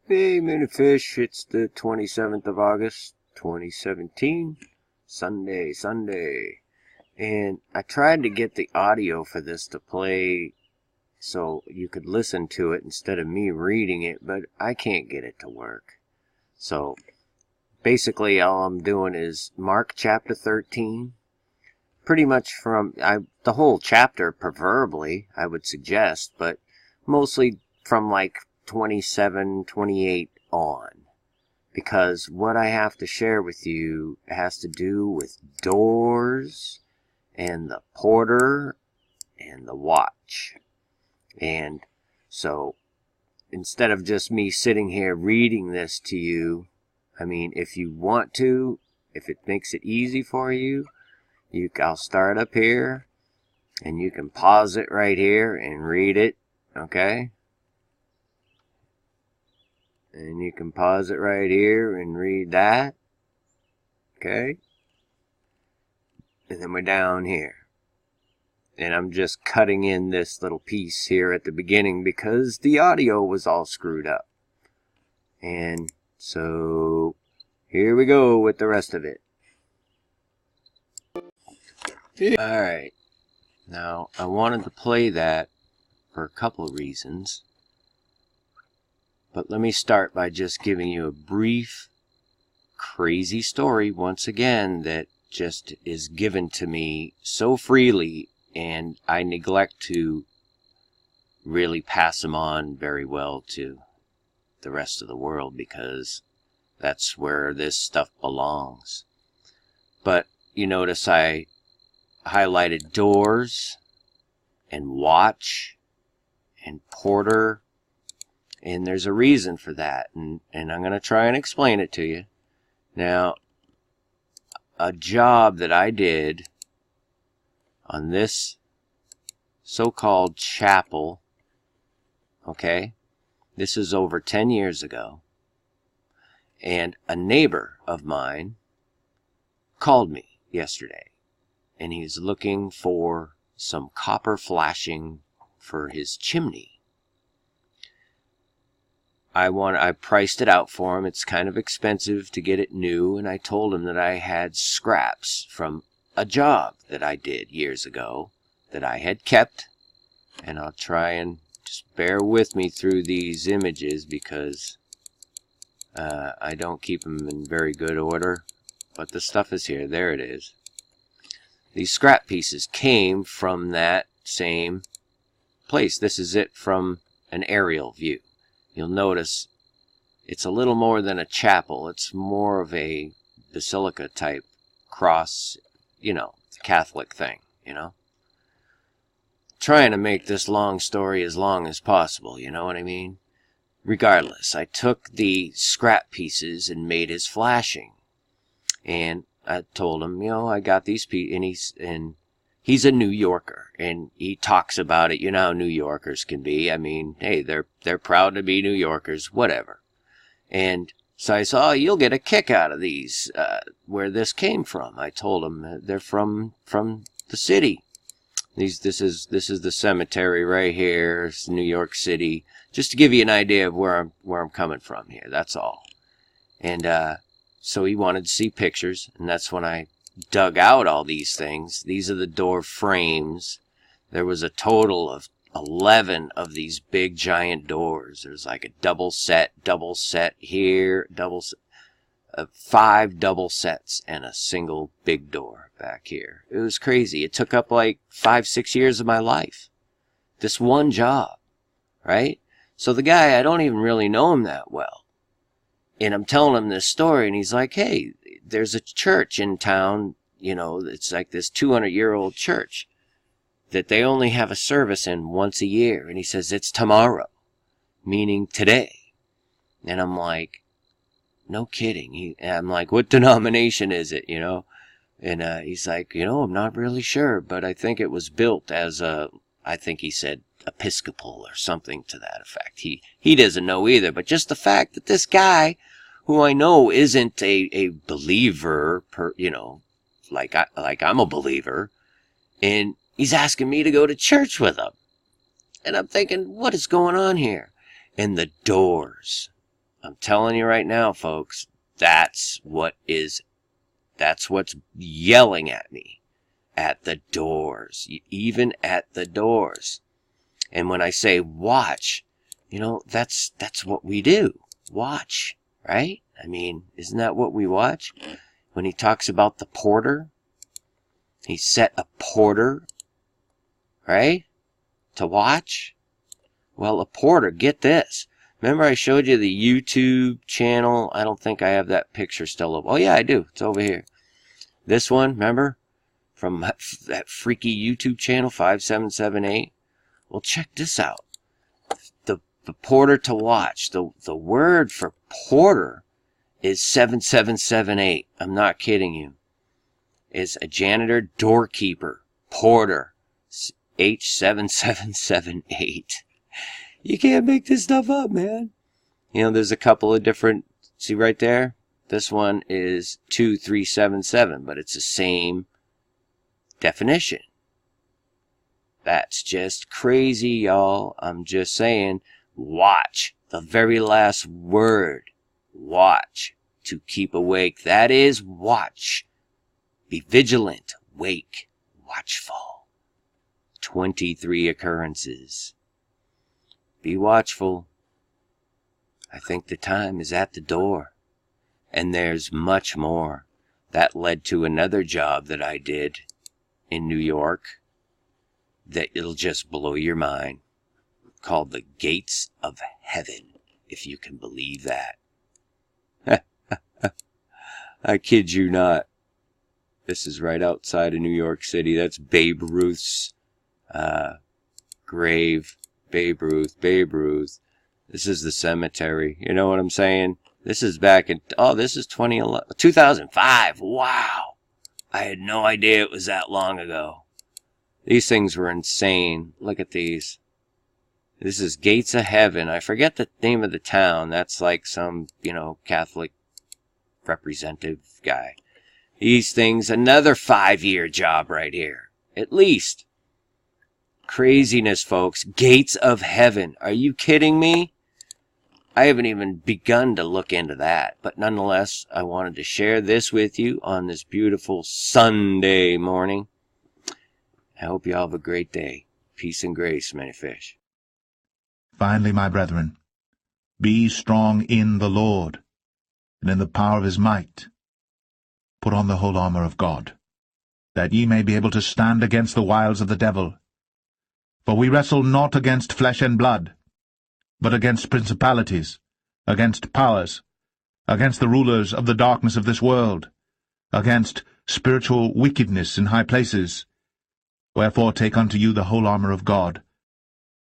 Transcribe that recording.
Hey, Minifish, it's the 27th of August, 2017, Sunday. And I tried to get the audio for this to play so you could listen to it instead of me reading it, but I can't get it to work. So, basically all I'm doing is Mark chapter 13, pretty much from, the whole chapter, preferably, I would suggest, but mostly from like 27, 28 on. Because what I have to share with you has to do with doors and the porter and the watch. And so instead of just me sitting here reading this to you, I mean, if you want to, if it makes it easy for you, I'll start up here and you can pause it right here and read it, okay? And you can pause it right here and read that. Okay? And then we're down here. And I'm just cutting in this little piece here at the beginning because the audio was all screwed up. And so here we go with the rest of it. Alright. Now, I wanted to play that for a couple of reasons. But let me start by just giving you a brief, crazy story once again that just is given to me so freely, and I neglect to really pass them on very well to the rest of the world because that's where this stuff belongs. But you notice I highlighted doors and watch and porter. And there's a reason for that, and I'm going to try and explain it to you. Now, a job that I did on this so-called chapel, okay, this is over 10 years ago, and a neighbor of mine called me yesterday, and he's looking for some copper flashing for his chimney. I priced it out for him. It's kind of expensive to get it new, and I told him that I had scraps from a job that I did years ago that I had kept, and I'll try and just bear with me through these images because I don't keep them in very good order, but the stuff is here. There it is. These scrap pieces came from that same place. This is it from an aerial view. You'll notice it's a little more than a chapel. It's more of a basilica type cross, you know, Catholic thing, you know. Trying to make this long story as long as possible, you know what I mean? Regardless, I took the scrap pieces and made his flashing. And I told him, you know, I got these pieces, and he's a New Yorker, and he talks about it. You know how New Yorkers can be. I mean, hey, they're proud to be New Yorkers, whatever. And so I said, oh, you'll get a kick out of these, where this came from. I told him they're from the city. This is the cemetery right here. It's New York City. Just to give you an idea of where I'm coming from here. That's all. And so he wanted to see pictures, and that's when I dug out all these things. These are the door frames. There was a total of 11 of these big giant doors. There's like a double set here, 5 double sets, and a single big door back here. It was crazy. It took up like 5-6 years of my life. This one job, right? So the guy, I don't even really know him that well. And I'm telling him this story, and he's like, hey, there's a church in town, you know, it's like this 200-year-old church that they only have a service in once a year. And he says, it's tomorrow, meaning today. And I'm like, no kidding. I'm like, what denomination is it, you know? And he's like, you know, I'm not really sure, but I think it was built as I think he said Episcopal or something to that effect. He doesn't know either, but just the fact that this guy, who I know isn't a believer, you know, like I'm a believer, and he's asking me to go to church with him. And I'm thinking, what is going on here? And the doors I'm telling you right now, folks, that's what's yelling at me. At the doors. Even at the doors. And when I say watch, that's what we do. Watch, right? I mean, isn't that what we watch? When he talks about the porter, he set a porter, right, to watch. Well, a porter, get this. Remember I showed you the YouTube channel? I don't think I have that picture still up. Oh, yeah, I do. It's over here. This one, remember? From that freaky YouTube channel, 5778. Well, check this out. The porter to watch. The word for porter is 7778. I'm not kidding you. Is a janitor, doorkeeper, porter, H7778. You can't make this stuff up, man. There's a couple of different, see right there? This one is 2377, but it's the same definition. That's just crazy, y'all. I'm just saying, watch. The very last word. Watch. To keep awake. That is watch. Be vigilant. Wake. Watchful. 23 occurrences. Be watchful. I think the time is at the door. And there's much more. That led to another job that I did in New York that it'll just blow your mind, called the Gates of Heaven, if you can believe that. I kid you not. This is right outside of New York City. That's Babe Ruth's grave. Babe Ruth. This is the cemetery. You know what I'm saying? This is back in, this is 2005. Wow. I had no idea it was that long ago. These things were insane. Look at these. This is Gates of Heaven. I forget the name of the town. That's like some, Catholic representative guy. These things, another 5-year job right here. At least. Craziness, folks. Gates of Heaven. Are you kidding me? I haven't even begun to look into that. But nonetheless, I wanted to share this with you on this beautiful Sunday morning. I hope you all have a great day. Peace and grace, many fish. Finally, my brethren, be strong in the Lord, and in the power of his might. Put on the whole armour of God, that ye may be able to stand against the wiles of the devil. For we wrestle not against flesh and blood, but against principalities, against powers, against the rulers of the darkness of this world, against spiritual wickedness in high places. Wherefore take unto you the whole armour of God,